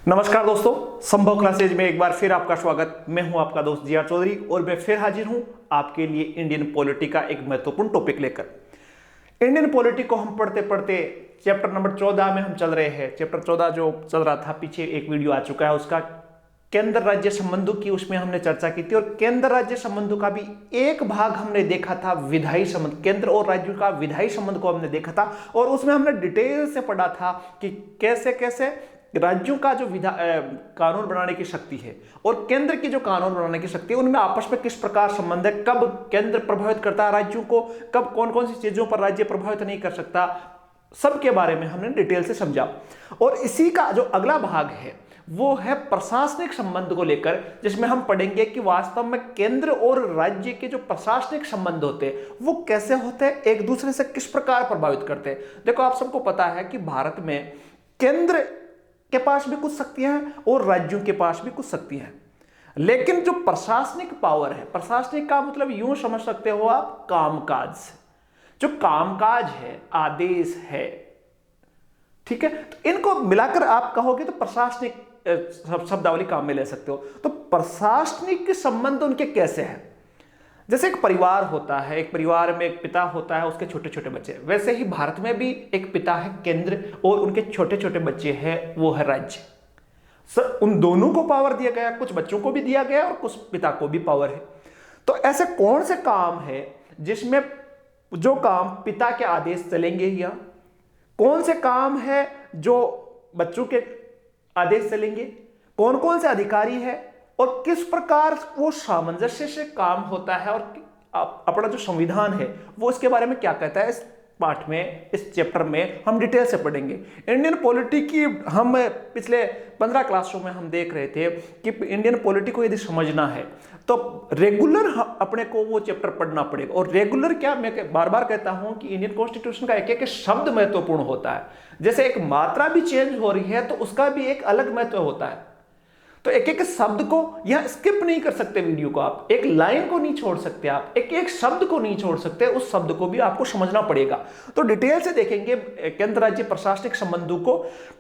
नमस्कार दोस्तों, संभव क्लासेज में एक बार फिर आपका स्वागत। मैं हूं आपका दोस्त जी आर चौधरी और मैं फिर हाजिर हूं आपके लिए इंडियन पॉलिटी का एक महत्वपूर्ण टॉपिक लेकर। इंडियन पॉलिटी को हम पढ़ते पढ़ते चैप्टर नंबर 14 में हम चल रहे हैं। चैप्टर 14 जो चल रहा था, पीछे एक वीडियो आ चुका है उसका, केंद्र राज्य संबंधों की, उसमें हमने चर्चा की थी। और केंद्र राज्य संबंधों का भी एक भाग हमने देखा था, विधायी संबंध, केंद्र और राज्यों का विधायी संबंध को हमने देखा था। और उसमें हमने डिटेल से पढ़ा था कि कैसे कैसे राज्यों का जो कानून बनाने की शक्ति है और केंद्र की जो कानून बनाने की शक्ति है, उनमें आपस में किस प्रकार संबंध है, कब केंद्र प्रभावित करता है राज्यों को, कब कौन कौन सी चीजों पर राज्य प्रभावित नहीं कर सकता, सबके बारे में हमने डिटेल से समझा। और इसी का जो अगला भाग है वो है प्रशासनिक संबंध को लेकर, जिसमें हम पढ़ेंगे कि वास्तव में केंद्र और राज्य के जो प्रशासनिक संबंध होते हैं वो कैसे होते हैं, एक दूसरे से किस प्रकार प्रभावित करते हैं। देखो, आप सबको पता है कि भारत में केंद्र के पास भी कुछ शक्तियां हैं और राज्यों के पास भी कुछ शक्तियां हैं, लेकिन जो प्रशासनिक पावर है, प्रशासनिक का मतलब यूं समझ सकते हो आप, कामकाज। जो कामकाज है, आदेश है, ठीक है, तो इनको मिलाकर आप कहोगे तो प्रशासनिक शब्दावली काम में ले सकते हो। तो प्रशासनिक संबंध उनके कैसे हैं? जैसे एक परिवार होता है, एक परिवार में एक पिता होता है, उसके छोटे छोटे बच्चे, वैसे ही भारत में भी एक पिता है केंद्र और उनके छोटे छोटे बच्चे हैं, वो है राज्य। उन दोनों को पावर दिया गया, कुछ बच्चों को भी दिया गया और कुछ पिता को भी पावर है। तो ऐसे कौन से काम है जिसमें जो काम पिता के आदेश चलेंगे, या कौन से काम है जो बच्चों के आदेश चलेंगे, कौन कौन से अधिकारी है और किस प्रकार वो सामंजस्य से काम होता है, और अपना जो संविधान है वो इसके बारे में क्या कहता है, इस पाठ में, इस चैप्टर में हम डिटेल से पढ़ेंगे। इंडियन पॉलिटी की हम पिछले 15 क्लासों में हम देख रहे थे कि इंडियन पॉलिटी को यदि समझना है तो रेगुलर अपने को वो चैप्टर पढ़ना पड़ेगा। और रेगुलर क्या, मैं बार बार कहता हूं कि इंडियन कॉन्स्टिट्यूशन का एक एक शब्द महत्वपूर्ण होता है। जैसे एक मात्रा भी चेंज हो रही है तो उसका भी एक अलग महत्व होता है। तो एक एक शब्द को यहां स्किप नहीं कर सकते, वीडियो को आप एक लाइन को नहीं छोड़ सकते, आप एक एक शब्द को नहीं छोड़ सकते, उस शब्द को भी आपको समझना पड़ेगा। तो डिटेल से देखेंगे केंद्र राज्य प्रशासनिक संबंधों को।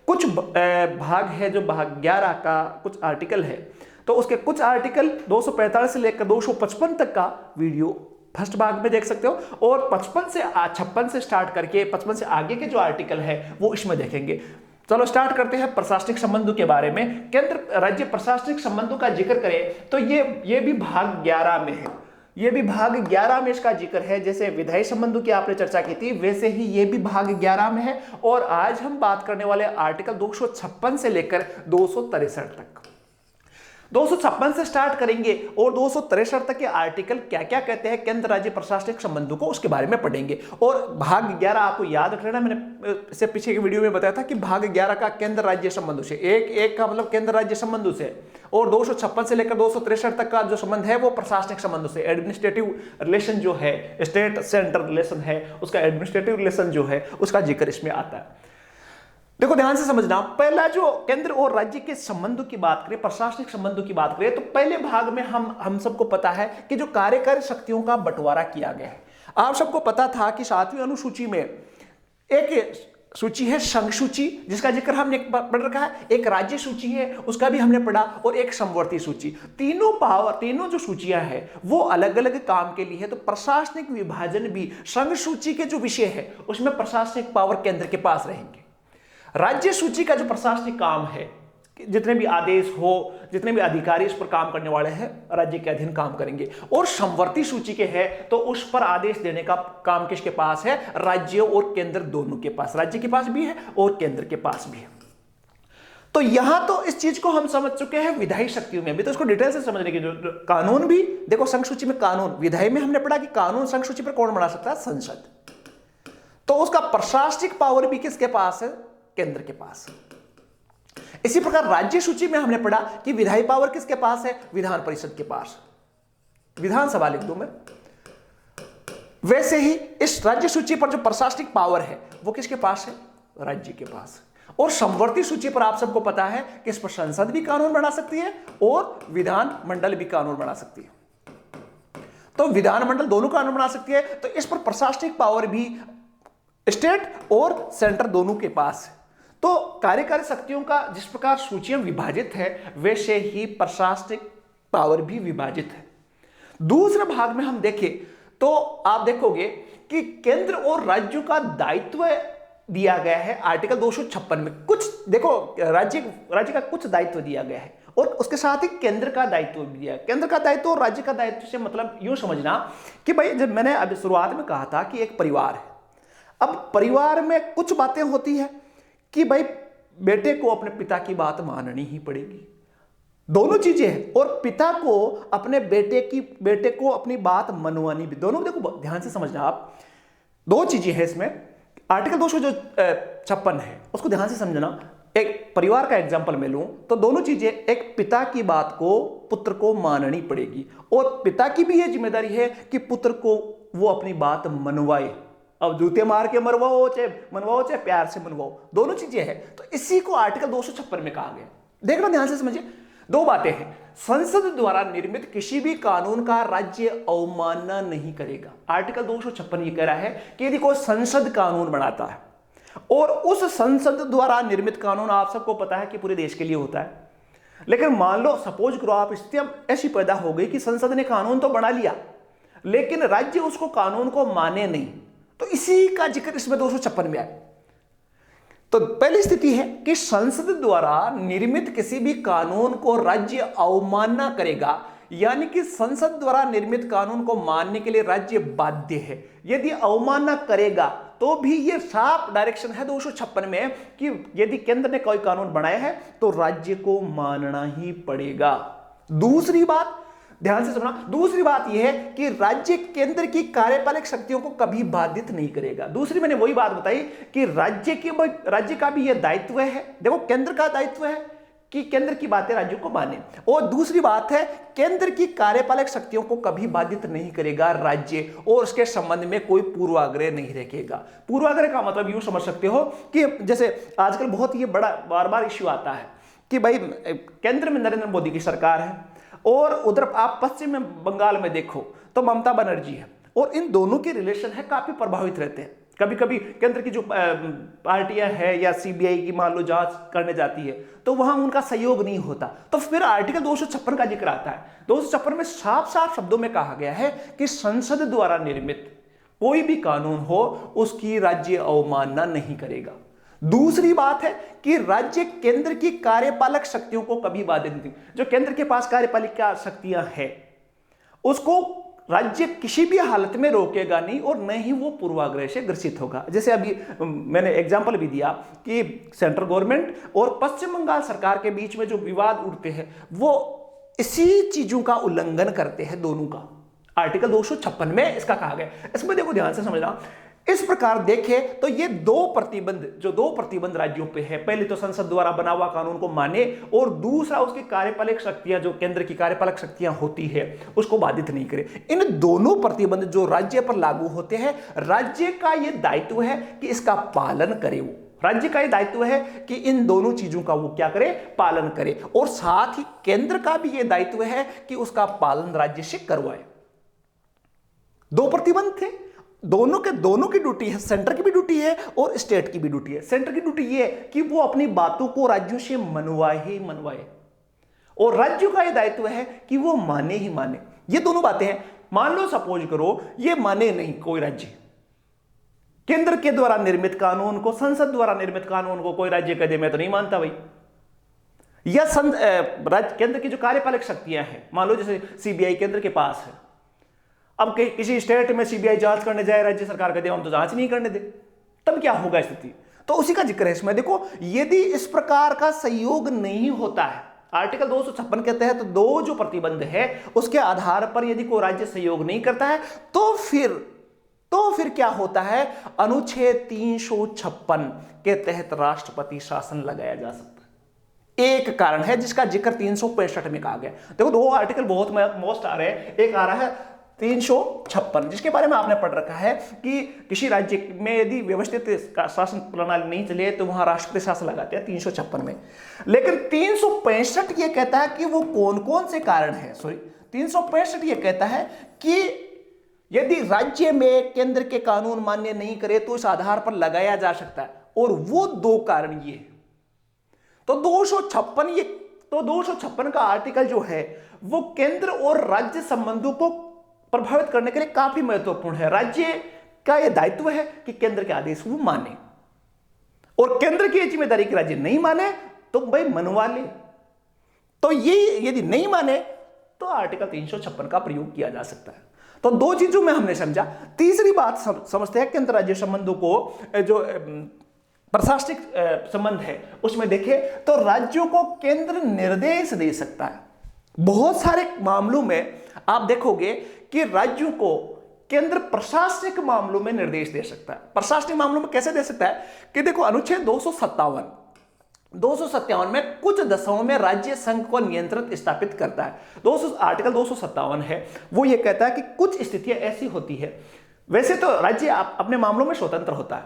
कुछ भाग है, जो भाग 11 का कुछ आर्टिकल है, तो उसके कुछ आर्टिकल 245 से लेकर 255 तक का वीडियो फर्स्ट भाग में देख सकते हो, और 56 से स्टार्ट करके 55 से आगे के जो आर्टिकल है वो इसमें देखेंगे। चलो स्टार्ट करते हैं प्रशासनिक संबंधों के बारे में। केंद्र राज्य प्रशासनिक संबंधों का जिक्र करें तो ये भी भाग 11 में है, ये भी भाग 11 में इसका जिक्र है। जैसे विधायी संबंधों की आपने चर्चा की थी, वैसे ही ये भी भाग 11 में है। और आज हम बात करने वाले आर्टिकल 256 से लेकर 263 तक। 256 से स्टार्ट करेंगे और 263 तक के आर्टिकल क्या क्या कहते हैं केंद्र राज्य प्रशासनिक संबंधों को, उसके बारे में पढ़ेंगे। और भाग 11 आपको याद रखना, मैंने इससे पीछे की वीडियो में बताया था कि भाग 11 का केंद्र राज्य संबंधों से, एक का मतलब केंद्र राज्य संबंधों से, और 256 से लेकर 263 तक का जो संबंध है वो प्रशासनिक संबंधों से। एडमिनिस्ट्रेटिव रिलेशन जो है, स्टेट सेंटर रिलेशन है, उसका एडमिनिस्ट्रेटिव रिलेशन जो है उसका जिक्र इसमें आता है। देखो ध्यान से समझना, पहला जो केंद्र और राज्य के संबंधों की बात करें, प्रशासनिक संबंधों की बात करें, तो पहले भाग में हम सबको पता है कि जो कार्यकारी शक्तियों का बंटवारा किया गया है। आप सबको पता था कि 7वीं अनुसूची में एक सूची है संघ सूची, जिसका जिक्र हमने पढ़ रखा है, एक राज्य सूची है, उसका भी हमने पढ़ा, और एक समवर्ती सूची। तीनों जो सूचियां हैं वो अलग अलग काम के लिए है। तो प्रशासनिक विभाजन भी संघ सूची के जो विषय है उसमें प्रशासनिक पावर केंद्र के पास रहेंगे। राज्य सूची का जो प्रशासनिक काम है, जितने भी आदेश हो, जितने भी अधिकारी इस पर काम करने वाले हैं, राज्य के अधीन काम करेंगे। और समवर्ती सूची के है तो उस पर आदेश देने का काम किसके पास है? राज्य और केंद्र दोनों के पास, राज्य के पास भी है और केंद्र के पास भी है। तो यहां तो इस चीज को हम समझ चुके हैं विधायी शक्तियों में भी, तो इसको डिटेल से समझने की जो कानून भी देखो, संघ सूची में कानून, विधायी में हमने पढ़ा कि कानून संघ सूची पर कौन बना सकता है? संसद। तो उसका प्रशासनिक पावर भी किसके पास है? केंद्र के पास। इसी प्रकार राज्य सूची में हमने पढ़ा कि विधायी पावर किसके पास है? विधान परिषद के पास, विधानसभा लिख दूं मैं। वैसे ही इस राज्य सूची पर जो प्रशासनिक पावर है वो किसके पास है? राज्य के पास। और समवर्ती सूची पर आप सबको पता है कि इस पर संसद भी कानून बना सकती है और विधान मंडल भी कानून बना सकती है। तो विधानमंडल दोनों कानून बना सकती है, तो इस पर प्रशासनिक पावर भी स्टेट और सेंटर दोनों के पास है। तो कार्यकारी शक्तियों का जिस प्रकार सूचियां विभाजित है वैसे ही प्रशासनिक पावर भी विभाजित है। दूसरे भाग में हम देखें तो आप देखोगे कि केंद्र और राज्यों का दायित्व दिया गया है आर्टिकल 256 में। कुछ देखो, राज्य का कुछ दायित्व दिया गया है और उसके साथ ही केंद्र का दायित्व भी दिया है। केंद्र का दायित्व और राज्य का दायित्व से मतलब यूं समझना कि भाई, जब मैंने अभी शुरुआत में कहा था कि एक परिवार है, अब परिवार में कुछ बातें होती है कि भाई बेटे को अपने पिता की बात माननी ही पड़ेगी, दोनों चीजें हैं, और पिता को अपने बेटे को अपनी बात मनवानी भी, दोनों देखो ध्यान से समझना आप, दो चीजें हैं इसमें। आर्टिकल 256 है उसको ध्यान से समझना। एक परिवार का एग्जांपल मैं लूं तो दोनों चीजें, एक पिता की बात को पुत्र को माननी पड़ेगी और पिता की भी यह जिम्मेदारी है कि पुत्र को वो अपनी बात मनवाए। अब जूते मार के मनवाओ चाहे प्यार से मनवाओ, दोनों चीजें हैं। तो इसी को आर्टिकल 256 में कहा गया। देखना ध्यान से समझिए, दो बातें हैं। संसद द्वारा निर्मित किसी भी कानून का राज्य अवमानना नहीं करेगा। आर्टिकल 256 ये कह रहा है कि यदि कोई संसद कानून बनाता है और उस संसद द्वारा निर्मित कानून, आप सबको पता है कि पूरे देश के लिए होता है, लेकिन मान लो सपोज करो आप स्थिति ऐसी पैदा हो गई कि संसद ने कानून तो बना लिया लेकिन राज्य उसको कानून को माने नहीं, तो इसी का जिक्र इसमें 256 में आया। तो पहली स्थिति है कि संसद द्वारा निर्मित किसी भी कानून को राज्य अवमानना करेगा, यानी कि संसद द्वारा निर्मित कानून को मानने के लिए राज्य बाध्य है। यदि अवमानना करेगा तो भी ये साफ डायरेक्शन है 256 में कि यदि केंद्र ने कोई कानून बनाया है तो राज्य को मानना ही पड़ेगा। दूसरी बात ध्यान से सुनना, दूसरी बात यह है कि राज्य केंद्र की कार्यपालक शक्तियों को कभी बाधित नहीं करेगा। दूसरी मैंने वही बात बताई कि राज्य का भी यह दायित्व है, देखो केंद्र का दायित्व है कि केंद्र की बातें राज्यों को माने, और दूसरी बात है केंद्र की कार्यपालक शक्तियों को कभी बाधित नहीं करेगा राज्य, और उसके संबंध में कोई पूर्वाग्रह नहीं रखेगा। पूर्वाग्रह का मतलब यूं समझ सकते हो कि जैसे आजकल बहुत ये बड़ा बार बार इश्यू आता है कि भाई केंद्र में नरेंद्र मोदी की सरकार है और उधर आप पश्चिम बंगाल में देखो तो ममता बनर्जी है, और इन दोनों के रिलेशन है काफी प्रभावित रहते हैं। कभी कभी केंद्र की जो पार्टियां हैं या सीबीआई की मान लो जांच करने जाती है तो वहां उनका सहयोग नहीं होता, तो फिर आर्टिकल 256 का जिक्र आता है। 256 में साफ साफ शब्दों में कहा गया है कि संसद द्वारा निर्मित कोई भी कानून हो उसकी राज्य अवमानना नहीं करेगा। दूसरी बात है कि राज्य केंद्र की कार्यपालक शक्तियों को कभी बाधित नहीं, जो केंद्र के पास कार्यपालिका शक्तियां हैं उसको राज्य किसी भी हालत में रोकेगा नहीं और न ही वो पूर्वाग्रह से ग्रसित होगा। जैसे अभी मैंने एग्जांपल भी दिया कि सेंट्रल गवर्नमेंट और पश्चिम बंगाल सरकार के बीच में जो विवाद उठते हैं वो इसी चीजों का उल्लंघन करते हैं, दोनों का। आर्टिकल 256 में इसका कहा गया। इसमें देखो ध्यान से समझना, इस प्रकार देखें तो ये दो प्रतिबंध राज्यों पे है। पहले तो संसद द्वारा बना हुआ कानून को माने, और दूसरा उसकी कार्यपालक शक्तियां, जो केंद्र की कार्यपालक शक्तियां होती है उसको बाधित नहीं करे। इन दोनों प्रतिबंध जो राज्य पर लागू होते हैं, राज्य का यह दायित्व है कि इसका पालन करे। वो राज्य का यह दायित्व है कि इन दोनों चीजों का वो क्या करे, पालन करे, और साथ ही केंद्र का भी यह दायित्व है कि उसका पालन राज्य से करवाए। दो प्रतिबंध थे, दोनों की ड्यूटी है, सेंटर की भी ड्यूटी है और स्टेट की भी ड्यूटी है। सेंटर की ड्यूटी ये है कि वो अपनी बातों को राज्यों से मनवाए, और राज्यों का ये दायित्व है कि वो माने ही माने। ये दोनों बातें हैं। मान लो सपोज करो ये माने नहीं कोई राज्य, केंद्र के द्वारा निर्मित कानून को, संसद द्वारा निर्मित कानून को कोई राज्य कह दे मैं तो नहीं मानता भाई, या केंद्र की जो कार्यपालक शक्तियां हैं, मान लो जैसे सीबीआई केंद्र के पास है, अब किसी स्टेट में सीबीआई जांच करने जाए, राज्य सरकार कहते हम तो जांच नहीं करने दे, तब क्या होगा स्थिति? तो उसी का जिक्र है इसमें। देखो यदि इस प्रकार का सहयोग नहीं होता है, आर्टिकल 256 के तहत दो जो प्रतिबंध है उसके आधार पर यदि कोई राज्य सहयोग नहीं करता है तो फिर क्या होता है, अनुच्छेद 356 के तहत राष्ट्रपति शासन लगाया जा सकता है। एक कारण है जिसका जिक्र 365 में कहा गया। देखो दो आर्टिकल बहुत मोस्ट आ रहे हैं। एक आ रहा है 356 जिसके बारे में आपने पढ़ रखा है कि किसी राज्य में यदि व्यवस्थित शासन प्रणाली नहीं चले तो वहां राष्ट्रपति शासन लगाते हैं 356 में। लेकिन 365 ये कहता है कि वो कौन कौन से कारण है, 365 ये कहता है कि यदि राज्य में केंद्र के कानून मान्य नहीं करे तो इस आधार पर लगाया जा सकता है, और वो दो कारण ये है। तो 256 ये तो 256 का आर्टिकल जो है वो केंद्र और राज्य संबंधों को प्रभावित करने के लिए काफी महत्वपूर्ण है। राज्य का यह दायित्व है कि केंद्र के आदेश वो माने, और केंद्र की जिम्मेदारी की राज्य नहीं माने तो भाई मनवा ले। तो ये यदि नहीं माने तो आर्टिकल 356 का प्रयोग किया जा सकता है। तो दो चीजों में हमने समझा। तीसरी बात समझते हैं केंद्र राज्य संबंधों को, जो प्रशासनिक संबंध है उसमें देखें तो राज्यों को केंद्र निर्देश दे सकता है। बहुत सारे मामलों में आप देखोगे कि राज्यों को केंद्र प्रशासनिक मामलों में निर्देश दे सकता है। प्रशासनिक मामलों में कैसे दे सकता है कि देखो, अनुच्छेद 257 में कुछ दशाओं में राज्य संघ को नियंत्रित स्थापित करता है। आर्टिकल 257 है वो ये कहता है कि कुछ स्थितियां ऐसी होती है, वैसे तो राज्य अपने मामलों में स्वतंत्र होता है,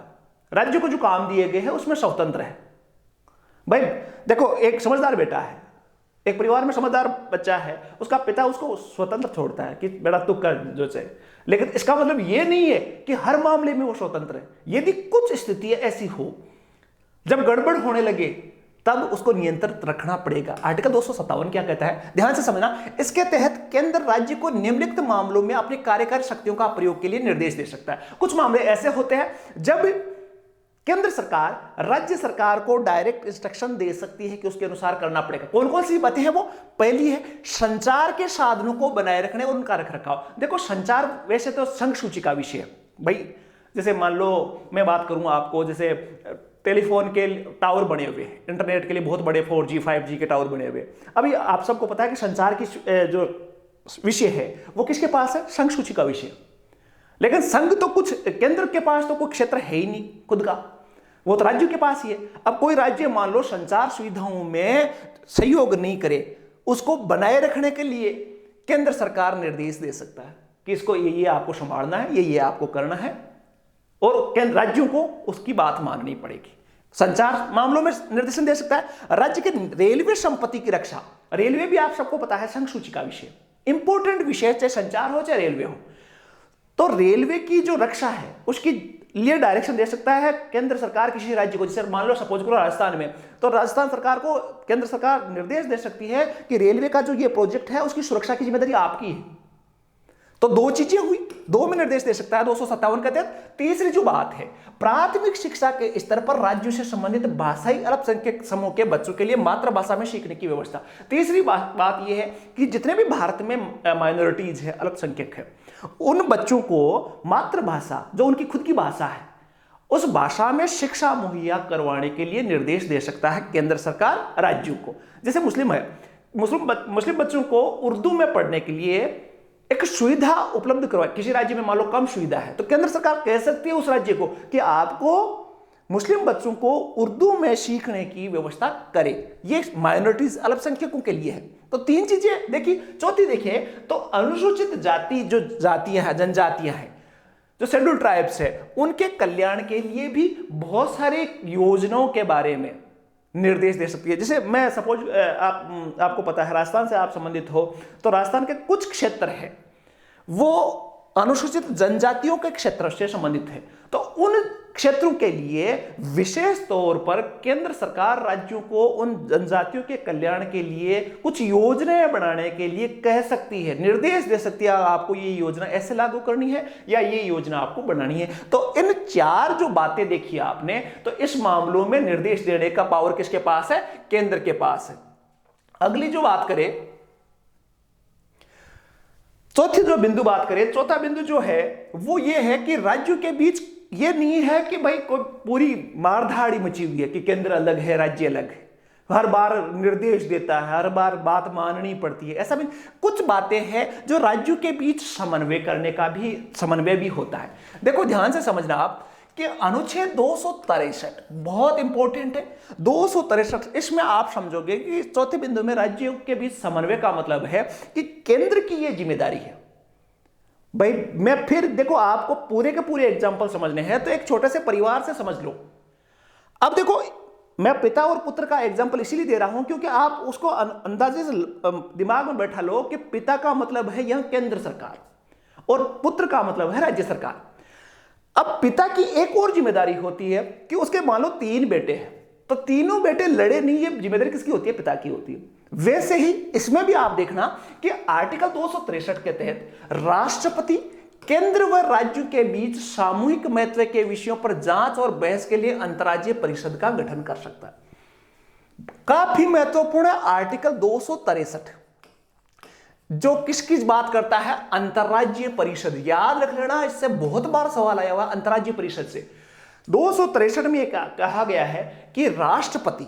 राज्य को जो काम दिए गए हैं उसमें स्वतंत्र है। भाई देखो, एक समझदार बेटा है, एक परिवार में समझदार बच्चा है, उसका पिता उसको स्वतंत्र छोड़ता है कि बेटा तू कर जो चाहे, लेकिन इसका मतलब ये नहीं है कि हर मामले में वो स्वतंत्र है। यदि कुछ स्थितियां ऐसी हो जब गड़बड़ होने लगे तब उसको नियंत्रित रखना पड़ेगा। आर्टिकल 257 क्या कहता है, ध्यान से समझना। इसके तहत केंद्र राज्य को निम्नलिखित मामलों में अपनी कार्यकारी शक्तियों का प्रयोग के लिए निर्देश दे सकता है। कुछ मामले ऐसे होते हैं जब केंद्र सरकार राज्य सरकार को डायरेक्ट इंस्ट्रक्शन दे सकती है कि उसके अनुसार करना पड़ेगा। कौन कौन सी बातें हैं वो? पहली है संचार के साधनों को बनाए रखने और उनका रखरखाव। देखो, संचार वैसे तो संघ सूची का विषय है भाई। जैसे मान लो मैं बात करूं आपको, जैसे टेलीफोन के टावर बने हुए, इंटरनेट के लिए बहुत बड़े 4G 5G के टावर बने हुए। अभी आप सबको पता है कि संचार की जो विषय है वो किसके पास है? संघ सूची का विषय। लेकिन संघ तो कुछ, केंद्र के पास तो कोई क्षेत्र है ही नहीं खुद का, वो तो राज्यों के पास ही है। अब कोई राज्य मान लो संचार सुविधाओं में सहयोग नहीं करे, उसको बनाए रखने के लिए केंद्र सरकार निर्देश दे सकता है कि इसको ये आपको संभालना है, ये आपको करना है, और केंद्र राज्यों को उसकी बात माननी पड़ेगी। संचार मामलों में निर्देशन दे सकता है। राज्य के रेलवे संपत्ति की रक्षा, रेलवे भी आप सबको पता है संघ सूची का विषय, इंपॉर्टेंट विषय, चाहे संचार हो चाहे रेलवे हो। तो रेलवे की जो रक्षा है उसकी लिए डायरेक्शन दे सकता है केंद्र सरकार किसी राज्य को। जैसे मान लो सपोज करो राजस्थान में, तो राजस्थान सरकार को केंद्र सरकार निर्देश दे सकती है कि रेलवे का जो ये प्रोजेक्ट है उसकी सुरक्षा की जिम्मेदारी आपकी है। तो दो चीजें हुई, दो में निर्देश दे सकता है 257 के तहत। तीसरी जो बात है, प्राथमिक शिक्षा के स्तर पर राज्यों से संबंधित भाषाई अल्पसंख्यक समूह के बच्चों के लिए मातृभाषा में सीखने की व्यवस्था। तीसरी बात यह है कि जितने भी भारत में माइनॉरिटीज है, अल्पसंख्यक है, उन बच्चों को मातृभाषा जो उनकी खुद की भाषा है उस भाषा में शिक्षा मुहैया करवाने के लिए निर्देश दे सकता है केंद्र सरकार राज्यों को। जैसे मुस्लिम है, मुस्लिम बच्चों को उर्दू में पढ़ने के लिए एक सुविधा उपलब्ध करवाए। किसी राज्य में मान लो कम सुविधा है तो केंद्र सरकार कह सकती है उस राज्य को कि आपको मुस्लिम बच्चों को उर्दू में सीखने की व्यवस्था करे। ये माइनॉरिटीज अल्पसंख्यकों के लिए है। तो तीन चीजें देखी। चौथी देखिए तो अनुसूचित जाति, जो जातियां हैं, जनजातियां हैं, जो शेड्यूल ट्राइब्स है, उनके कल्याण के लिए भी बहुत सारे योजनाओं के बारे में निर्देश दे सकती है। जैसे मैं सपोज आपको पता है राजस्थान से आप संबंधित हो, तो राजस्थान के कुछ क्षेत्र है वो अनुसूचित जनजातियों के क्षेत्र से संबंधित है। तो उन क्षेत्रों के लिए विशेष तौर पर केंद्र सरकार राज्यों को उन जनजातियों के कल्याण के लिए कुछ योजनाएं बनाने के लिए कह सकती है, निर्देश दे सकती है, आपको ये योजना ऐसे लागू करनी है या ये योजना आपको बनानी है। तो इन चार जो बातें देखी आपने, तो इस मामलों में निर्देश देने का पावर किसके पास है? केंद्र के पास है। अगली जो बात करें, चौथी जो बिंदु बात करें, चौथा बिंदु जो है वो ये है कि राज्यों के बीच ये नहीं है कि भाई कोई पूरी मारधाड़ी मची हुई है कि केंद्र अलग है राज्य अलग है, हर बार निर्देश देता है, हर बार बात माननी पड़ती है, ऐसा भी। कुछ बातें हैं जो राज्यों के बीच समन्वय भी होता है। देखो ध्यान से समझना आप कि अनुच्छेद 263 बहुत इंपॉर्टेंट है। 263 इसमें आप समझोगे कि चौथे बिंदु में राज्यों के बीच समन्वय का मतलब है कि केंद्र की यह जिम्मेदारी है। भाई मैं फिर देखो आपको पूरे के पूरे एग्जांपल समझने हैं तो एक छोटे से परिवार से समझ लो। अब देखो मैं पिता और पुत्र का एग्जांपल इसीलिए दे रहा हूं क्योंकि आप उसको अंदाजे से दिमाग में बैठा लो कि पिता का मतलब है यह केंद्र सरकार और पुत्र का मतलब है राज्य सरकार। अब पिता की एक और जिम्मेदारी होती है कि उसके मान लो 3 बेटे हैं, तो तीनों बेटे लड़े नहीं, ये जिम्मेदारी किसकी होती है? पिता की होती है। वैसे ही इसमें भी आप देखना कि आर्टिकल 263 के तहत राष्ट्रपति केंद्र व राज्यों के बीच सामूहिक महत्व के विषयों पर जांच और बहस के लिए अंतर्राज्यीय परिषद का गठन कर सकता है। काफी महत्वपूर्ण है आर्टिकल 263, जो किसकी बात करता है? अंतर्राज्यीय परिषद। याद रख लेना, इससे बहुत बार सवाल आया हुआ अंतर्राज्यीय परिषद से। 263 में कहा गया है कि राष्ट्रपति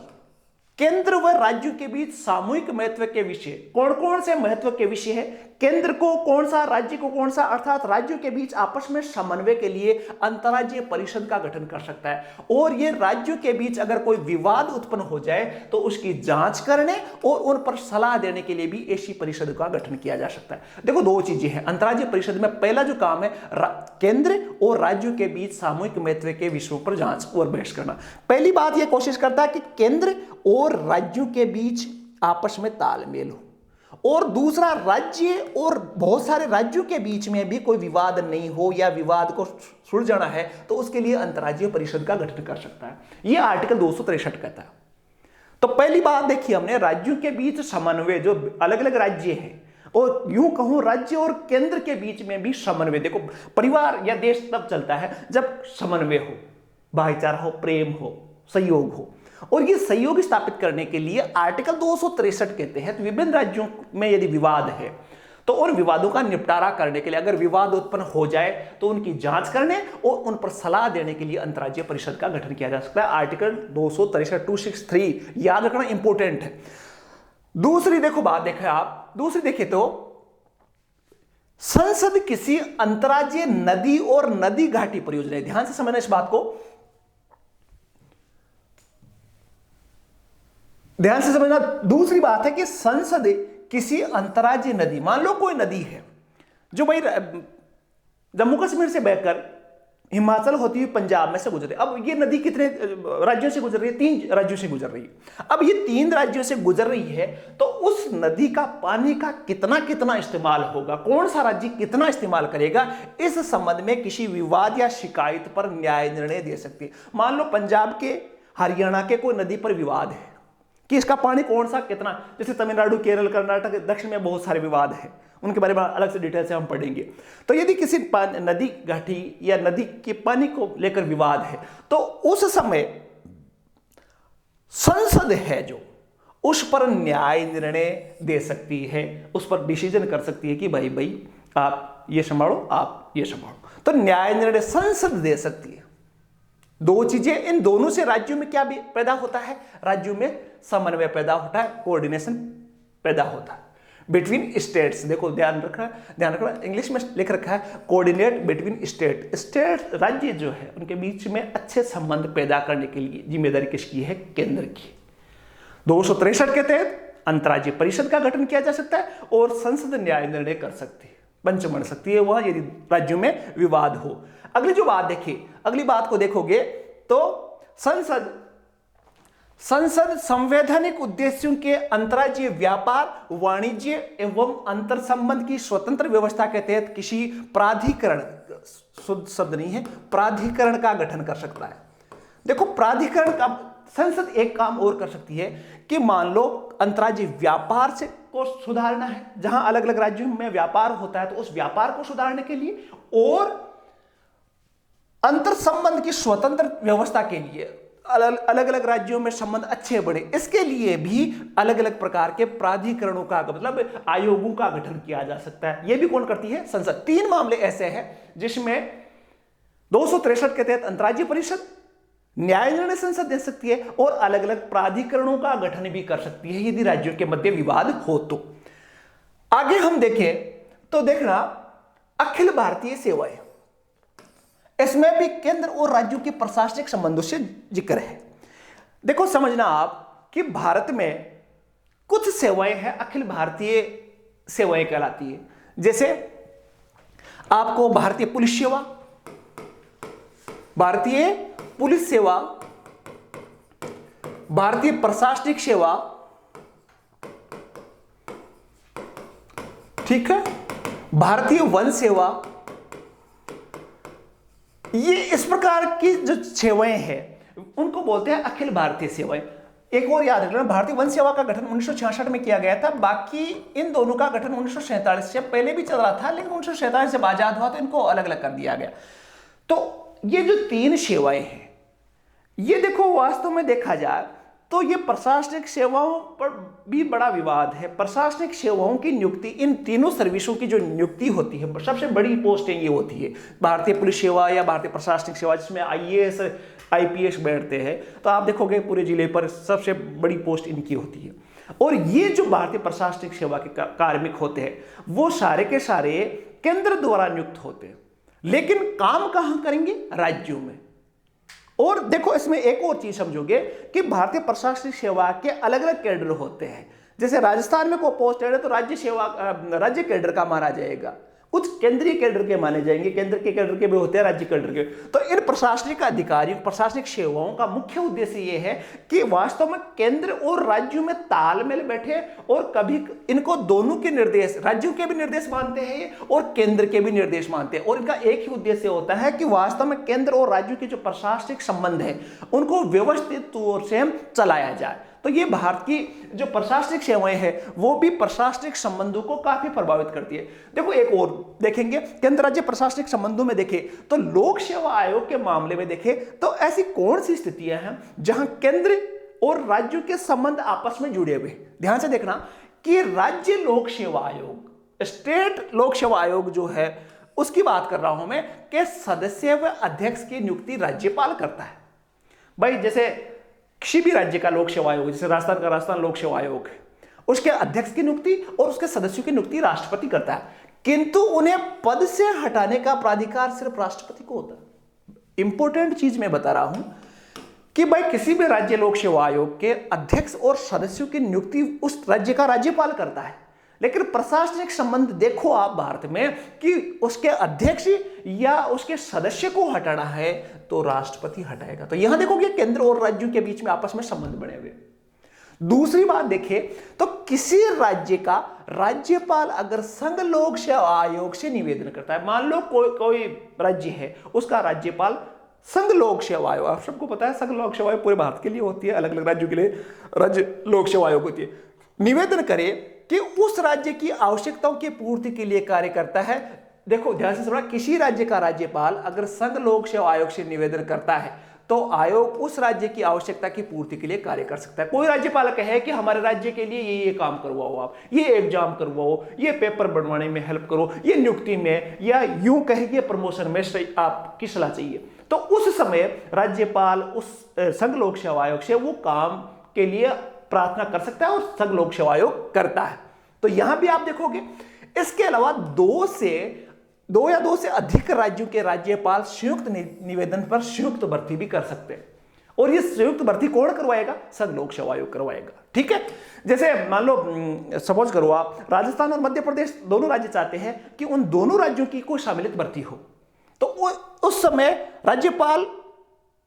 केंद्र व राज्यों के बीच सामूहिक महत्व के विषय, कौन कौन से महत्व के विषय है? केंद्र को कौन सा, राज्य को कौन सा, अर्थात राज्यों के बीच आपस में समन्वय के लिए अंतर्राज्यीय परिषद का गठन कर सकता है। और ये राज्यों के बीच अगर कोई विवाद उत्पन्न हो जाए तो उसकी जांच करने और उन पर सलाह देने के लिए भी ऐसी परिषद का गठन किया जा सकता है। देखो, दो चीजें हैं अंतर्राज्यीय परिषद में। पहला जो काम है, केंद्र और राज्यों के बीच सामूहिक महत्व के विषयों पर जांच और बहस करना। पहली बात यह कोशिश करता है कि केंद्र और राज्यों के बीच आपस में तालमेल हो, और दूसरा, राज्य और बहुत सारे राज्यों के बीच में भी कोई विवाद नहीं हो या विवाद को सुलझाना है तो उसके लिए अंतर्राज्यीय परिषद का गठन कर सकता है। यह आर्टिकल 263 कहता है। तो पहली बात देखिए हमने, राज्यों के बीच समन्वय, जो अलग अलग राज्य हैं, और यूं कहूं राज्य और केंद्र के बीच में भी समन्वय। देखो, परिवार या देश तब चलता है जब समन्वय हो, भाईचारा हो, प्रेम हो, सहयोग हो। और ये सहयोग स्थापित करने के लिए आर्टिकल 263 के तहत विभिन्न राज्यों में यदि विवाद है तो उन विवादों का निपटारा करने के लिए, अगर विवाद उत्पन्न हो जाए तो उनकी जांच करने और उन पर सलाह देने के लिए अंतर्राज्यीय परिषद का गठन किया जा सकता है। आर्टिकल 263 याद रखना इंपॉर्टेंट है। दूसरी देखो बात, देखें आप, दूसरी देखें तो संसद किसी अंतर्राज्यीय नदी और नदी घाटी परियोजना, ध्यान से समझना इस बात को, ध्यान से समझना। दूसरी बात है कि संसद किसी अंतर्राज्यीय नदी, मान लो कोई नदी है जो भाई जम्मू कश्मीर से बहकर हिमाचल होती हुई पंजाब में से गुजरती है। अब ये नदी कितने राज्यों से गुजर रही है? 3 राज्यों से गुजर रही है। अब ये 3 राज्यों से गुजर रही है तो उस नदी का पानी का कितना कितना इस्तेमाल होगा, कौन सा राज्य कितना इस्तेमाल करेगा, इस संबंध में किसी विवाद या शिकायत पर न्याय निर्णय दे सकती है। मान लो पंजाब के, हरियाणा के कोई नदी पर विवाद है कि इसका पानी कौन सा कितना, जैसे तमिलनाडु, केरल, कर्नाटक, दक्षिण में बहुत सारे विवाद हैं, उनके बारे में अलग से डिटेल से हम पढ़ेंगे। तो यदि किसी नदी घाटी या नदी के पानी को लेकर विवाद है तो उस समय संसद है जो उस पर न्याय निर्णय दे सकती है, उस पर डिसीजन कर सकती है कि भाई आप ये संभालो, आप ये संभालो। तो न्याय निर्णय संसद दे सकती है। दो चीजें, इन दोनों से राज्यों में क्या भी पैदा होता है? राज्यों में समन्वय पैदा होता है, कोऑर्डिनेशन पैदा होता है बिटवीन स्टेट्स। देखो ध्यान रखना, इंग्लिश में लिख रखा है कोऑर्डिनेट बिटवीन स्टेट, राज्य जो है उनके बीच में अच्छे संबंध पैदा करने के लिए जिम्मेदारी किसकी है? केंद्र की। 263 के तहत अंतर्राज्यीय परिषद का गठन किया जा सकता है और संसद न्याय निर्णय कर सकती है, पंच बन सकती है वहां यदि राज्यों में विवाद हो। अगली जो बात देखिए, अगली बात को देखोगे तो संसद संवैधानिक उद्देश्यों के अंतर्राज्यीय व्यापार, वाणिज्य एवं अंतर संबंध की स्वतंत्र व्यवस्था के तहत किसी प्राधिकरण, शुद्ध शब्द नहीं है, प्राधिकरण का गठन कर सकता है। देखो, प्राधिकरण का संसद एक काम और कर सकती है कि मान लो अंतर्राज्यीय व्यापार से को सुधारना है, जहां अलग अलग राज्यों में व्यापार होता है तो उस व्यापार को सुधारने के लिए, और अंतर संबंध की स्वतंत्र व्यवस्था के लिए, अलग अलग राज्यों में संबंध अच्छे बढ़े, इसके लिए भी अलग अलग प्रकार के प्राधिकरणों का, मतलब आयोगों का गठन किया जा सकता है। यह भी कौन करती है? संसद। 3 मामले ऐसे हैं जिसमें 263 के तहत अंतर्राज्यीय परिषद न्याय निर्णय संसद दे सकती है और अलग अलग प्राधिकरणों का गठन भी कर सकती है यदि राज्यों के मध्य विवाद हो तो। आगे हम देखें तो देखना अखिल भारतीय सेवाएं, इसमें भी केंद्र और राज्यों के प्रशासनिक संबंधों से जिक्र है। देखो समझना आप कि भारत में कुछ सेवाएं हैं अखिल भारतीय सेवाएं कहलाती है, जैसे आपको भारतीय पुलिस सेवा, भारतीय पुलिस सेवा, भारतीय प्रशासनिक सेवा, ठीक है, भारतीय वन सेवा, ये इस प्रकार की जो सेवाएं हैं उनको बोलते हैं अखिल भारतीय सेवाएं। एक और याद रखना, भारतीय वन सेवा का गठन 1966 में किया गया था। बाकी इन दोनों का गठन 1947 से पहले भी चल रहा था, लेकिन 1947 जब आजाद हुआ तो इनको अलग अलग कर दिया गया। तो ये जो 3 सेवाएं हैं, ये देखो वास्तव में देखा जाए तो ये प्रशासनिक सेवाओं पर भी बड़ा विवाद है। प्रशासनिक सेवाओं की नियुक्ति, इन तीनों सर्विसों की जो नियुक्ति होती है, सबसे बड़ी पोस्टें ये होती है भारतीय पुलिस सेवा या भारतीय प्रशासनिक सेवा, जिसमें आईएएस आईपीएस बैठते हैं। तो आप देखोगे पूरे जिले पर सबसे बड़ी पोस्ट इनकी होती है। और ये जो भारतीय प्रशासनिक सेवा के कार्मिक होते हैं, वो सारे के सारे केंद्र द्वारा नियुक्त होते हैं, लेकिन काम कहां करेंगे? राज्यों में। और देखो इसमें एक और चीज समझोगे कि भारतीय प्रशासनिक सेवा के अलग अलग कैडर होते हैं। जैसे राजस्थान में कोई पोस्ट है तो राज्य कैडर का माना जाएगा, कुछ केंद्रीय कैडर के माने जाएंगे, केंद्र के कैडर के भी होते हैं, राज्य कैडर के। तो इन प्रशासनिक अधिकारियों, प्रशासनिक सेवाओं का मुख्य उद्देश्य यह है कि वास्तव में केंद्र और राज्यों में तालमेल बैठे, और कभी इनको दोनों के निर्देश, राज्यों के भी निर्देश मानते हैं और केंद्र के भी निर्देश मानते हैं। और इनका एक ही उद्देश्य होता है कि वास्तव में केंद्र और राज्यों के जो प्रशासनिक संबंध है उनको व्यवस्थित तौर से चलाया जाए। तो ये भारत की जो प्रशासनिक सेवाएं हैं वो भी प्रशासनिक संबंधों को काफी प्रभावित करती है। देखो एक और देखेंगे, केंद्र राज्य प्रशासनिक संबंधों में देखें तो लोक सेवा आयोग के मामले में देखें तो ऐसी कौन सी स्थितियां हैं जहां केंद्र और राज्यों के संबंध आपस में जुड़े हुए। ध्यान से देखना कि राज्य लोक सेवा आयोग, स्टेट लोक सेवा आयोग जो है उसकी बात कर रहा हूं मैं, कि सदस्य व अध्यक्ष की नियुक्ति राज्यपाल करता है। भाई जैसे किसी भी राज्य का लोक सेवा आयोग, जैसे राजस्थान का राजस्थान लोक सेवा आयोग है, उसके अध्यक्ष की नियुक्ति और उसके सदस्यों की नियुक्ति राष्ट्रपति करता है, किंतु उन्हें पद से हटाने का प्राधिकार सिर्फ राष्ट्रपति को होता है। इंपॉर्टेंट चीज मैं बता रहा हूं कि भाई किसी भी राज्य लोक सेवा आयोग के अध्यक्ष और सदस्यों की नियुक्ति उस राज्य का राज्यपाल करता है, लेकिन प्रशासनिक संबंध देखो आप भारत में कि उसके अध्यक्ष या उसके सदस्य को हटाना है तो राष्ट्रपति हटाएगा। तो यहां देखोगे केंद्र और राज्यों के बीच में आपस में संबंध बने हुए। दूसरी बात देखें तो किसी राज्य का राज्यपाल अगर संघ लोक सेवा आयोग से निवेदन करता है, मान लो कोई राज्य है, उसका राज्यपाल संघ लोक सेवा आयोग, आप सबको पता है संघ लोक सेवा आयोग पूरे भारत के लिए होती है, अलग अलग राज्यों के लिए राज्य लोक सेवा आयोग होती है, निवेदन करे कि उस राज्य की आवश्यकताओं की पूर्ति के लिए कार्य करता है। देखो ध्यान से सुनना, किसी राज्य का राज्यपाल अगर संघ लोक सेवा आयोग से निवेदन करता है तो आयोग उस राज्य की आवश्यकता की पूर्ति के लिए कार्य कर सकता है। कोई राज्यपाल कहे कि हमारे राज्य के लिए ये काम करवाओ, आप ये एग्जाम करवाओ, ये पेपर बनवाने में हेल्प करो, ये नियुक्ति में, या यूं कहे कि प्रमोशन में आपकी सलाह चाहिए, तो उस समय राज्यपाल उस संघ लोक सेवा आयोग से वो काम के लिए प्रार्थना कर सकता है और संघ लोक सेवा आयोग करता है। तो यहां भी आप देखोगे। इसके अलावा दो या दो से अधिक राज्यों के राज्यपाल संयुक्त निवेदन पर संयुक्त भर्ती भी कर सकते हैं, और ये संयुक्त भर्ती कौन करवाएगा? संघ लोक सेवा आयोग करवाएगा। ठीक है, जैसे मान लो सपोज करो आप राजस्थान और मध्य प्रदेश दोनों राज्य चाहते हैं कि उन दोनों राज्यों की कोई सम्मिलित भर्ती हो, तो उस समय राज्यपाल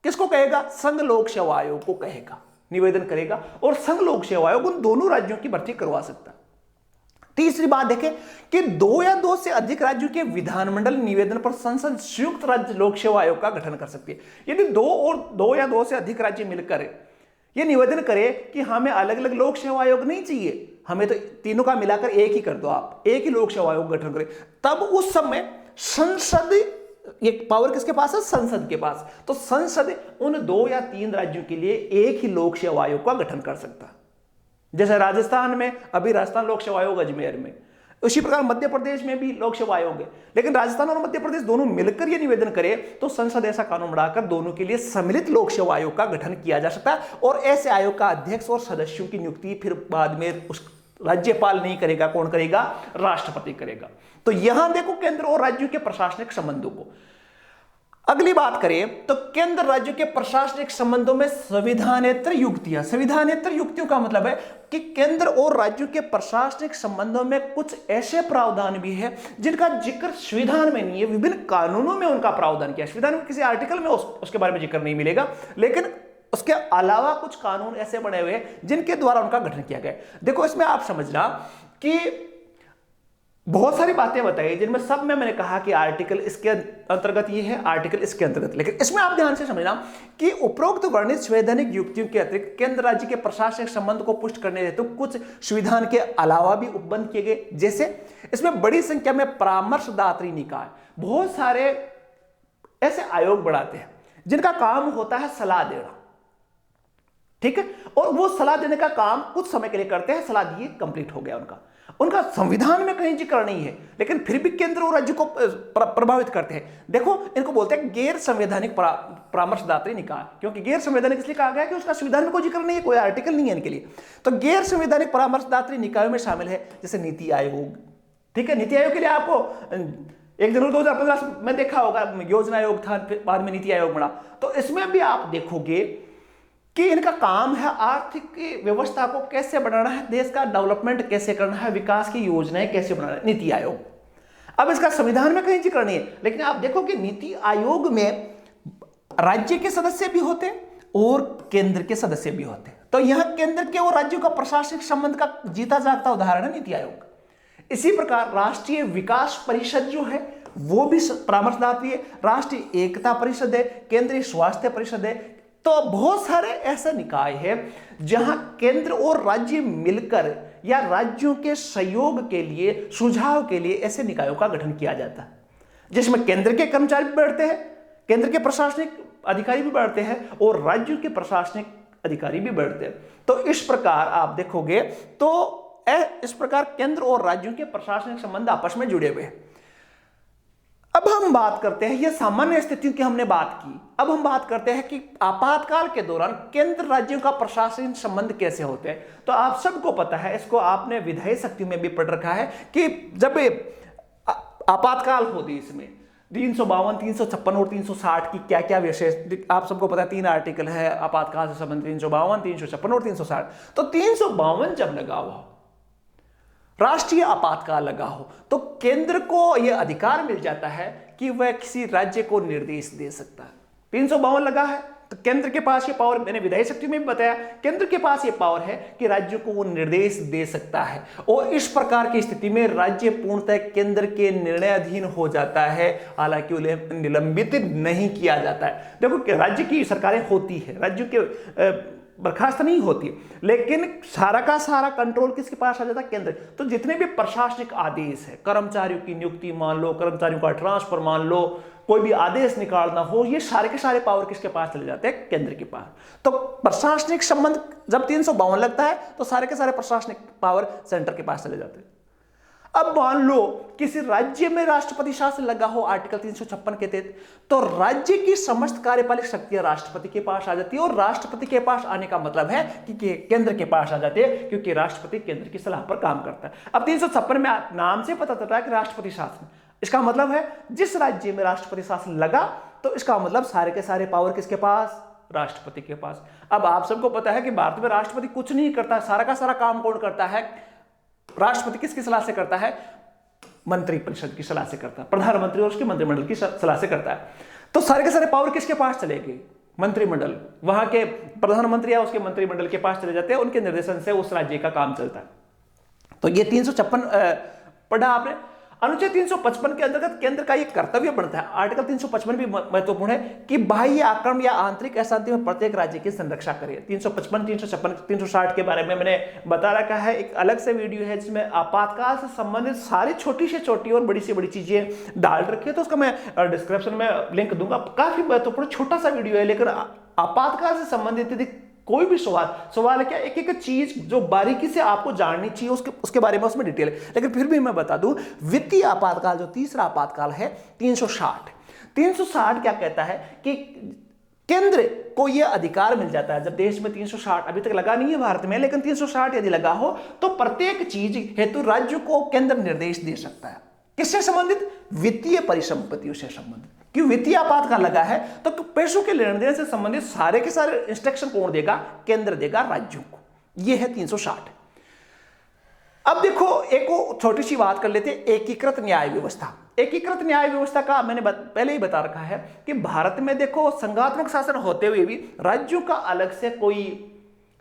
किसको कहेगा? संघ लोक सेवा आयोग को कहेगा, निवेदन करेगा, और संघ लोक सेवा आयोग उन दोनों राज्यों की भर्ती करवा सकता है। तीसरी बात देखें कि दो या दो से अधिक राज्यों के विधानमंडल निवेदन पर संसद संयुक्त राज्य लोक सेवा आयोग का गठन कर सकती है। यदि दो या दो से अधिक राज्य मिलकर यह निवेदन करे कि हमें अलग अलग लोक सेवा आयोग नहीं चाहिए, हमें तो तीनों का मिलाकर एक ही कर दो, आप एक ही लोक सेवा आयोग गठन करें, तब उस समय संसद, ये पावर किसके पास है? संसद के पास। तो संसद उन 2 या 3 राज्यों के लिए एक ही लोक सेवा आयोग का गठन कर सकता है। जैसे राजस्थान में अभी राजस्थान लोक सेवा आयोग अजमेर में, उसी प्रकार मध्य प्रदेश में भी लोक सेवा आयोग है, लेकिन राजस्थान और मध्य प्रदेश दोनों मिलकर यह निवेदन करे तो संसद ऐसा कानून बनाकर दोनों के लिए सम्मिलित लोक सेवा आयोग का गठन किया जा सकता है, और ऐसे आयोग का अध्यक्ष और सदस्यों की नियुक्ति फिर बाद में उस राज्यपाल नहीं करेगा, कौन करेगा? राष्ट्रपति करेगा। तो यहां देखो केंद्र और राज्यों के प्रशासनिक संबंधों को। अगली बात करें तो केंद्र राज्यों के प्रशासनिक संबंधों में संविधानेतर युक्तियां। संविधानेतर युक्तियों का मतलब है कि केंद्र और राज्यों के प्रशासनिक संबंधों में कुछ ऐसे प्रावधान भी है जिनका जिक्र संविधान में नहीं है, विभिन्न कानूनों में उनका प्रावधान किया। संविधान में किसी आर्टिकल में उसके बारे में जिक्र नहीं मिलेगा, लेकिन उसके अलावा कुछ कानून ऐसे बने हुए हैं जिनके द्वारा उनका गठन किया गया। देखो इसमें आप समझना कि बहुत सारी बातें बताई जिनमें सब में मैंने कहा कि आर्टिकल इसके अंतर्गत ये है, आर्टिकल इसके अंतर्गत, लेकिन इसमें आप ध्यान से समझना कि उपरोक्त वर्णित संवैधानिक युक्तियों के अतिरिक्त केंद्र राज्य के प्रशासनिक संबंध को पुष्ट करने हेतु कुछ संविधान के अलावा भी उपबंध किए गए। जैसे इसमें बड़ी संख्या में परामर्शदात्री निकाय, बहुत सारे ऐसे आयोग बनाते हैं जिनका काम होता है सलाह देना, ठीक है, और वो सलाह देने का काम कुछ समय के लिए करते हैं, सलाह दिए, कंप्लीट हो गया उनका संविधान में कहीं जिक्र नहीं है, लेकिन फिर भी केंद्र और राज्य को प्रभावित करते हैं। देखो इनको बोलते हैं गैर संवैधानिक परामर्शदात्री निकाय, क्योंकि गैर संवैधानिक इसलिए कहा गया कि उसका संविधान में कोई जिक्र नहीं है, कोई आर्टिकल नहीं है इनके लिए। तो गैर संवैधानिक परामर्शदात्री निकायों में शामिल है जैसे नीति आयोग, ठीक है, नीति आयोग के लिए आपको 1 जनवरी 2015 में देखा होगा योजना आयोग था, बाद में नीति आयोग बना। तो इसमें भी आप देखोगे कि इनका काम है आर्थिक व्यवस्था को कैसे बनाना है, देश का डेवलपमेंट कैसे करना है, विकास की योजनाएं कैसे बनाना है, नीति आयोग। अब इसका संविधान में कहीं जिक्र नहीं है, लेकिन आप देखो कि नीति आयोग में राज्य के सदस्य भी होते और केंद्र के सदस्य भी होते। तो यहां केंद्र के और राज्यों का प्रशासनिक संबंध का जीता जागता उदाहरण है नीति आयोग। इसी प्रकार राष्ट्रीय विकास परिषद जो है वो भी परामर्शदात्री है, राष्ट्रीय एकता परिषद है, केंद्रीय स्वास्थ्य परिषद है। तो बहुत सारे ऐसे निकाय हैं जहां केंद्र और राज्य मिलकर या राज्यों के सहयोग के लिए, सुझाव के लिए ऐसे निकायों का गठन किया जाता है, जिसमें केंद्र के कर्मचारी भी बैठते हैं, केंद्र के प्रशासनिक अधिकारी भी बैठते हैं और राज्यों के प्रशासनिक अधिकारी भी बैठते हैं। तो इस प्रकार आप देखोगे तो इस प्रकार केंद्र और राज्यों के प्रशासनिक संबंध आपस में जुड़े हुए हैं। अब हम बात करते हैं, ये सामान्य स्थितियों की हमने बात की, अब हम बात करते हैं कि आपातकाल के दौरान केंद्र राज्यों का प्रशासनिक संबंध कैसे होते हैं। तो आप सबको पता है, इसको आपने विधायी शक्ति में भी पढ़ रखा है कि जब आपातकाल हो देश में 352, 356 और 360 की क्या क्या विशेष, आप सबको पता है 3 आर्टिकल है आपातकाल से संबंधित, 352, 356 और 360। तो 352 जब लगा हुआ राष्ट्रीय आपातकाल लगा हो तो केंद्र को यह अधिकार मिल जाता है कि वह किसी राज्य को निर्देश दे सकता है। 352 लगा है तो केंद्र के पास ये पावर, मैंने विधायी शक्ति में भी बताया, केंद्र के पास ये पावर है कि राज्यों को वो निर्देश दे सकता है। और इस प्रकार की स्थिति में राज्य पूर्णतः केंद्र के निर्णयाधीन हो जाता है, हालांकि उन्हें निलंबित नहीं किया जाता है। देखो कि राज्य की सरकारें होती है, राज्यों के बर्खास्त नहीं होती, लेकिन सारा का सारा कंट्रोल किसके पास आ जाता है, केंद्र। तो जितने भी प्रशासनिक आदेश है, कर्मचारियों की नियुक्ति मान लो, कर्मचारियों का ट्रांसफर मान लो, कोई भी आदेश निकालना हो, ये सारे के सारे पावर किसके पास चले जाते हैं, केंद्र के पास। तो प्रशासनिक संबंध जब 352 लगता है तो सारे के सारे प्रशासनिक पावर सेंटर के पास चले जाते हैं। अब मान लो किसी राज्य में राष्ट्रपति शासन लगा हो आर्टिकल 356 के तहत, तो राज्य की समस्त कार्यपालिक शक्तियां राष्ट्रपति के पास आ जाती है, और राष्ट्रपति के पास आने का मतलब है कि केंद्र के पास आ जाते हैं, क्योंकि राष्ट्रपति केंद्र की सलाह पर काम करता है। अब 356 में नाम से पता चलता है कि राष्ट्रपति शासन, इसका मतलब है जिस राज्य में राष्ट्रपति शासन लगा तो इसका मतलब सारे के सारे पावर किसके पास, राष्ट्रपति के पास। अब आप सबको पता है कि भारत में राष्ट्रपति कुछ नहीं करता, सारा का सारा काम कौन करता है, राष्ट्रपति किसकी सलाह से करता है, मंत्रिपरिषद की सलाह से करता है, प्रधानमंत्री और उसके मंत्रिमंडल की सलाह से करता है। तो सारे के सारे पावर किसके पास चलेगी, मंत्रिमंडल, वहां के प्रधानमंत्री या उसके मंत्रिमंडल के पास चले जाते हैं, उनके निर्देशन से उस राज्य का काम चलता है। तो ये 356 पढ़ा आपने। अनुच्छेद 355 के अंतर्गत केंद्र का यह कर्तव्य बनता है, आर्टिकल 355 भी महत्वपूर्ण है, कि बाह्य आक्रमण या आंतरिक अशांति में प्रत्येक राज्य की संरक्षा करे। 355, 356, 360 के बारे में मैंने बता रखा है, एक अलग से वीडियो है जिसमें आपातकाल से संबंधित सारी छोटी से छोटी और बड़ी से बड़ी चीजें डाल रखी है, तो उसका मैं डिस्क्रिप्शन में लिंक दूंगा। काफी महत्वपूर्ण छोटा सा वीडियो है, लेकिन आपातकाल से संबंधित कोई भी सवाल है क्या, एक एक चीज जो बारीकी से आपको जाननी चाहिए उसके बारे में उसमें डिटेल है। लेकिन फिर भी मैं बता दूं, वित्तीय आपातकाल जो तीसरा आपातकाल है 360 क्या कहता है कि केंद्र को यह अधिकार मिल जाता है, जब देश में 360 अभी तक लगा नहीं है भारत में, लेकिन 360 यदि लगा हो तो प्रत्येक चीज हेतु राज्य को केंद्र निर्देश दे सकता है। किससे संबंधित, वित्तीय परिसंपत्तियों से संबंधित। कि वित्तीय आपातकाल लगा है तो पैसों के लेन देन से संबंधित सारे के सारे इंस्ट्रक्शन कौन देगा, केंद्र देगा राज्यों को। यह है 360। अब देखो एक छोटी सी बात कर लेते हैं, एकीकृत न्याय व्यवस्था। एकीकृत न्याय व्यवस्था का मैंने पहले ही बता रखा है कि भारत में देखो संघात्मक शासन होते हुए भी राज्यों का अलग से कोई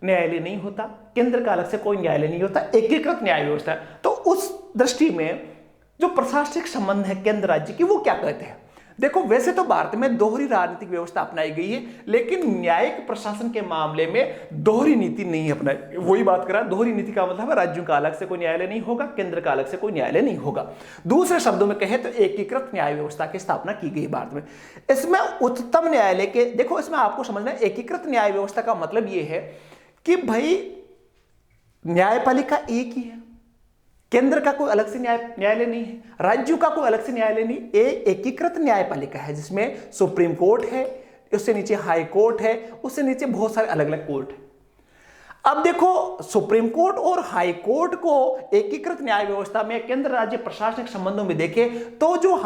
न्यायालय नहीं होता, केंद्र का अलग से कोई न्यायालय नहीं होता, एकीकृत न्याय व्यवस्था। तो उस दृष्टि में जो प्रशासनिक संबंध है केंद्र राज्य की, वो क्या कहते हैं। देखो, वैसे तो भारत में दोहरी राजनीतिक व्यवस्था अपनाई गई है, लेकिन न्यायिक प्रशासन के मामले में दोहरी नीति नहीं अपनाई। वही बात करा, दोहरी नीति का मतलब है राज्यों का अलग से कोई न्यायालय नहीं होगा, केंद्र का अलग से कोई न्यायालय नहीं होगा। दूसरे शब्दों में कहे तो एकीकृत न्याय व्यवस्था की स्थापना की गई भारत में। इसमें उच्चतम न्यायालय के, देखो इसमें आपको समझना है, एकीकृत न्याय व्यवस्था का मतलब यह है कि भाई न्यायपालिका एक ही है, केंद्र का कोई अलग से न्यायालय नहीं है, राज्यों का कोई अलग से न्यायालय नहीं, एकीकृत न्यायपालिका है जिसमें सुप्रीम कोर्ट है, उससे नीचे हाई कोर्ट है, उससे नीचे बहुत सारे अलग अलग कोर्ट है। अब देखो, सुप्रीम कोर्ट और हाई कोर्ट को एकीकृत न्याय व्यवस्था में केंद्र राज्य प्रशासनिक संबंधों में देखें तो जो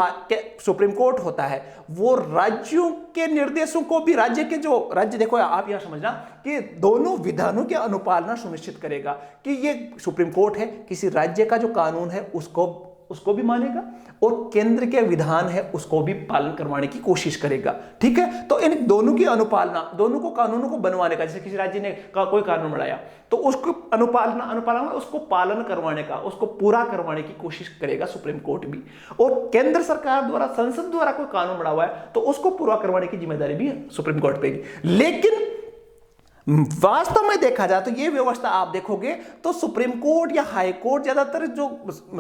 सुप्रीम कोर्ट होता है वो राज्यों के निर्देशों को भी, राज्य के जो राज्य, देखो आप यह समझना कि दोनों विधानों की अनुपालना सुनिश्चित करेगा कि ये सुप्रीम कोर्ट है, किसी राज्य का जो कानून है उसको भी मानेगा और केंद्र के विधान है उसको भी पालन करवाने की कोशिश करेगा। ठीक है, तो इन दोनों की अनुपालना, दोनों को कानूनों को बनवाने का, जैसे किसी राज्य ने कोई कानून बनाया तो उसको अनुपालना उसको पालन करवाने का, उसको पूरा करवाने की कोशिश करेगा सुप्रीम कोर्ट भी। और केंद्र सरकार द्वारा, संसद द्वारा कोई कानून बना हुआ है तो उसको पूरा करवाने की जिम्मेदारी भी सुप्रीम कोर्ट पे। लेकिन वास्तव में देखा जाए तो ये व्यवस्था आप देखोगे तो सुप्रीम कोर्ट या हाई कोर्ट ज्यादातर जो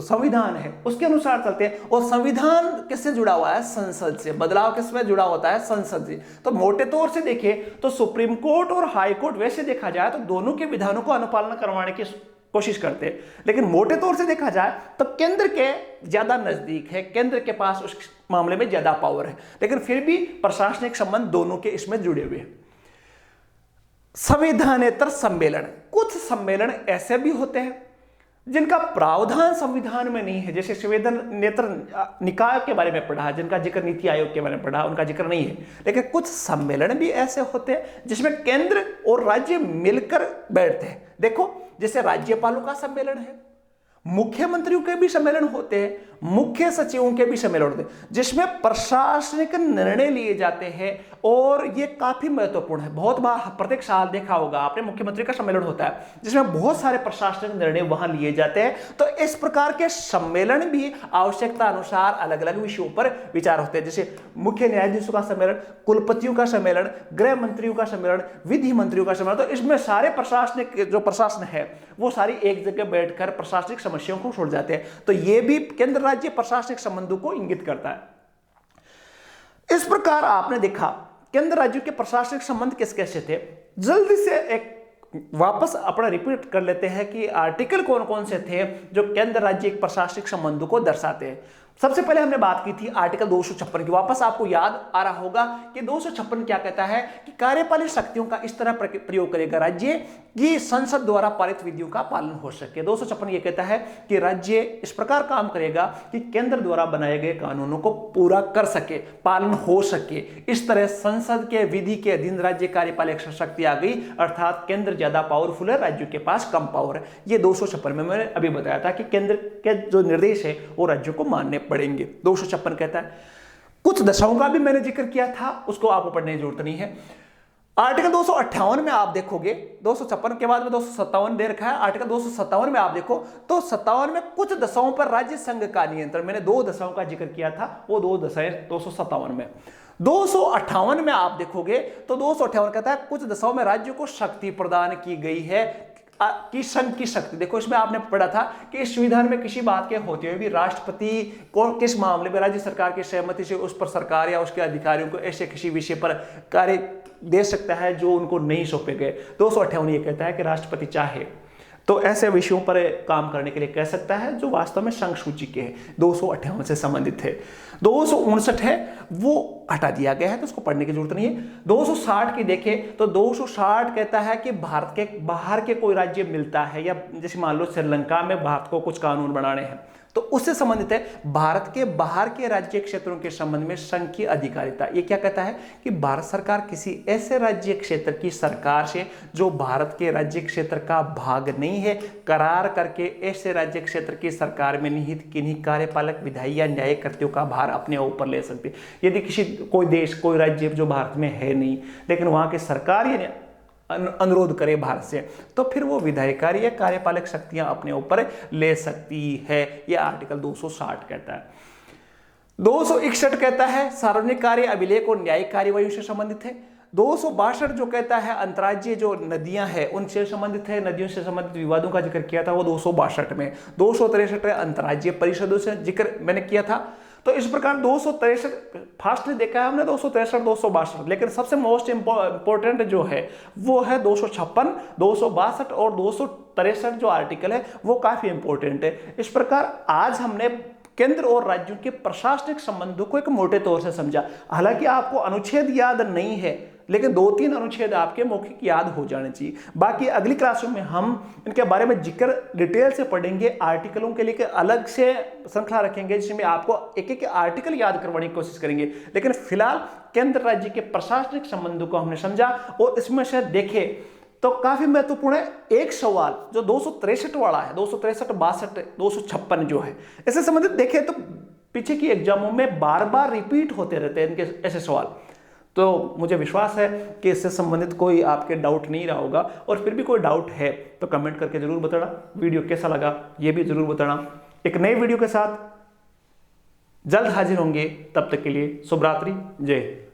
संविधान है उसके अनुसार चलते हैं, और संविधान किससे जुड़ा हुआ है, संसद से। बदलाव किसमें जुड़ा होता है, संसद से। तो मोटे तौर से देखें तो सुप्रीम कोर्ट और हाई कोर्ट वैसे देखा जाए तो दोनों के विधानों को अनुपालना करवाने की कोशिश करते हैं, लेकिन मोटे तौर से देखा जाए तो केंद्र के ज्यादा नजदीक है, केंद्र के पास उस मामले में ज्यादा पावर है, लेकिन फिर भी प्रशासनिक संबंध दोनों के इसमें जुड़े हुए हैं। संविधानेतर सम्मेलन, कुछ सम्मेलन ऐसे भी होते हैं जिनका प्रावधान संविधान में नहीं है, जैसे संविधानेतर निकाय के बारे में पढ़ा, जिनका जिक्र नीति आयोग के बारे में पढ़ा, उनका जिक्र नहीं है। लेकिन कुछ सम्मेलन भी ऐसे होते हैं जिसमें केंद्र और राज्य मिलकर बैठते हैं। देखो, जैसे राज्यपालों का सम्मेलन है, मुख्यमंत्रियों के भी सम्मेलन होते हैं, मुख्य सचिवों के भी सम्मेलन होते हैं, जिसमें प्रशासनिक निर्णय लिए जाते हैं और ये काफी महत्वपूर्ण है। बहुत बार प्रत्येक साल देखा होगा आपने, मुख्यमंत्री का सम्मेलन होता है जिसमें बहुत सारे प्रशासनिक निर्णय वहां लिए जाते हैं। तो इस प्रकार के सम्मेलन भी आवश्यकता अनुसार अलग अलग विषयों पर विचार होते हैं, जैसे मुख्य न्यायाधीशों का सम्मेलन, कुलपतियों का सम्मेलन, गृह मंत्रियों का सम्मेलन, विधि मंत्रियों का सम्मेलन। तो इसमें सारे प्रशासनिक जो प्रशासन है वो सारी एक जगह बैठकर प्रशासनिक समस्याओं को छोड़ जाते हैं। तो ये भी केंद्र राज्य प्रशासनिक संबंधों को इंगित करता है। इस प्रकार आपने देखा केंद्र राज्यों के प्रशासनिक संबंध किस कैसे थे। जल्दी से एक वापस अपना रिपीट कर लेते हैं कि आर्टिकल कौन कौन से थे जो केंद्र राज्य के प्रशासनिक संबंधों को दर्शाते हैं। सबसे पहले हमने बात की थी आर्टिकल 256 की। वापस आपको याद आ रहा होगा कि 256 क्या कहता है कि कार्यपालिक शक्तियों का इस तरह प्रयोग करेगा राज्य कि संसद द्वारा पारित विधियों का पालन हो सके। 256 ये कहता है कि राज्य इस प्रकार काम करेगा कि केंद्र द्वारा बनाए गए कानूनों को पूरा कर सके, पालन हो सके। इस तरह संसद के विधि के अधीन राज्य कार्यपालिक शक्ति आ गई, अर्थात केंद्र ज्यादा पावरफुल है, राज्यों के पास कम पावर है। ये 256 में मैंने अभी बताया था कि केंद्र के जो निर्देश है वो राज्यों को मानने पड़ेंगे। 256 कहता है। कुछ दशाओं का भी मैंने जिक्र किया था, उसको आपको पढ़ने की जरूरत नहीं है। आर्टिकल 258 में आप देखोगे, 256 के बाद में 257 दे रखा है। आर्टिकल 257 में आप देखो तो 57 में कुछ दशाओं पर राज्य संघ का नियंत्रण, मैंने 2 दशाओं का जिक्र किया था, वो 2 दशाएं 257 में। 258 में आप देखोगे तो 258 कहता है कुछ दशाओं में राज्यों को शक्ति प्रदान की गई है कि संघ की शक्ति। देखो, इसमें आपने पढ़ा था कि इस संविधान में किसी बात के होते हुए भी राष्ट्रपति को किस मामले में राज्य सरकार की सहमति से उस पर सरकार या उसके अधिकारियों को ऐसे किसी विषय पर कार्य दे सकता है जो उनको नहीं सौंपे गए। 258 ये कहता है कि राष्ट्रपति चाहे तो ऐसे विषयों पर काम करने के लिए कह सकता है जो वास्तव में संघ सूची के हैं। 258 से संबंधित है। 259 है वो हटा दिया गया है तो उसको पढ़ने की जरूरत नहीं है। 260 की देखें तो 260 कहता है कि भारत के बाहर के कोई राज्य मिलता है, या जैसे मान लो श्रीलंका में भारत को कुछ कानून बनाने हैं तो उससे संबंधित है। भारत के बाहर के राज्य क्षेत्रों के संबंध में संघ की अधिकारिता, ये क्या कहता है कि भारत सरकार किसी ऐसे राज्य क्षेत्र की सरकार से जो भारत के राज्य क्षेत्र का भाग नहीं है करार करके ऐसे राज्य क्षेत्र की सरकार में निहित किन्हीं कार्यपालक, विधायी या न्यायिक कृत्यों का भार अपने ऊपर ले सकते। यदि किसी कोई देश, कोई राज्य जो भारत में है नहीं लेकिन वहां की सरकार या अनुरोध करे भारत से, तो फिर वो विधायिकारी या कार्यपालक शक्तियां अपने ऊपर ले सकती है। यह आर्टिकल 260 कहता है। 261 कहता है सार्वजनिक कार्य, अभिलेख और न्यायिक कार्यवाही से संबंधित है। 262 जो कहता है अंतर्राज्यीय जो नदियां हैं उनसे संबंधित है, नदियों से संबंधित विवादों का जिक्र किया था वो 262 में। 263 अंतर्राज्यीय परिषदों से जिक्र मैंने किया था। तो इस प्रकार 263 फास्टली देखा है हमने, 263 262, लेकिन सबसे मोस्ट इंपॉर्टेंट जो है वो है 256, 262 और 263 जो आर्टिकल है वो काफी इंपॉर्टेंट है। इस प्रकार आज हमने केंद्र और राज्यों के प्रशासनिक संबंधों को एक मोटे तौर से समझा। हालांकि आपको अनुच्छेद याद नहीं है, लेकिन 2-3 अनुच्छेद आपके मौखिक याद हो जाने चाहिए। बाकी अगली क्लासों में हम इनके बारे में जिक्र डिटेल से पढ़ेंगे, आर्टिकलों के लिए अलग से श्रृंखला रखेंगे जिसमें आपको एक एक आर्टिकल याद करवाने की कोशिश करेंगे। लेकिन फिलहाल केंद्र राज्य के प्रशासनिक संबंधों को हमने समझा और इसमें से देखे तो काफी महत्वपूर्ण है एक सवाल जो 263 वाला है, 263, 62, 256 जो है इससे संबंधित देखें तो पीछे की एग्जामों में बार बार रिपीट होते रहते हैं इनके ऐसे सवाल। तो मुझे विश्वास है कि इससे संबंधित कोई आपके डाउट नहीं रहा होगा, और फिर भी कोई डाउट है तो कमेंट करके जरूर बताना। वीडियो कैसा लगा ये भी जरूर बताना। एक नई वीडियो के साथ जल्द हाजिर होंगे, तब तक के लिए शुभ रात्रि, जय हिंद।